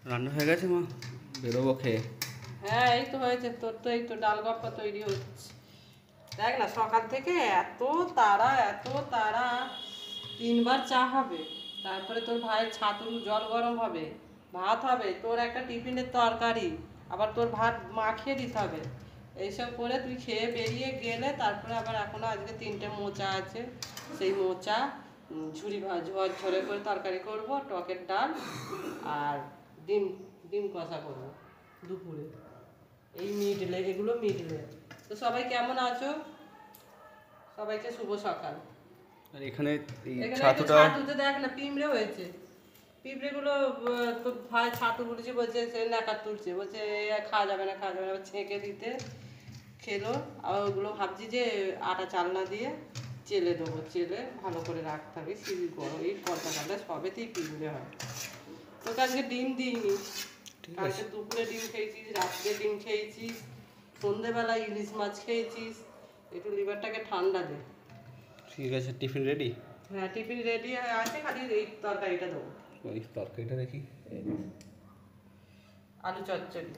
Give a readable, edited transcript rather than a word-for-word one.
রান্না হয়ে গেছে মা, বেরোবো খেয়ে। হ্যাঁ এই তো হয়েছে, তোর তো এই তো ডাল গপ্পা তৈরি হচ্ছে। দেখ না সকাল থেকে এত তাড়া, 3বার চা হবে, তারপরে তোর ভাইয়ের ছাতুর জল গরম হবে, ভাত হবে, তোর একটা টিফিনের তরকারি, আবার তোর ভাত মাখিয়ে দিতে হবে। এইসব করে তুই খেয়ে বেরিয়ে গেলে তারপরে আবার এখনো আজকে 3টে মোচা আছে, সেই মোচা ঝুরি ঝরে করে তরকারি করব, টকের ডাল আর ডিম ডিম কষা করবো দুপুরে। এই মিডলে, এগুলো মিডলে। তো সবাই কেমন আছো? সবাইকে শুভ সকাল। আর এখানে এই এখানে একটু ছাতুটা ছাতুতে দেখ না পিঁমড়ে হয়েছে। পিঁপড়েগুলো তো ভাই ছাতু বলেছে, বলছে সে নাকার তুলছে, বলছে খাওয়া যাবে না খাওয়া যাবে না, ছেঁকে দিতে খেলো। আবার ওগুলো ভাবছি যে আটা চালনা দিয়ে চেলে দেবো, চেলে ভালো করে রাখতে হবে। সিঁড়ি গরম এই পর্দাকালে সবেতেই পিঁমড়ে হয়। তোকে আজকে ডিম দিইনি, কালকে দুপুরে ডিম খেয়েছিস, রাত্রে ডিম খেয়েছিস, সন্ধেবেলা ইলিশ মাছ খেয়েছিস। একটু লিভারটাকে ঠান্ডা দে। ঠিক আছে, টিফিন রেডি। হ্যাঁ টিফিন রেডি আছে, খালি এই তরকারিটা দেবো। ওই তরকারিটা দেখি। আলু চচ্চড়ি।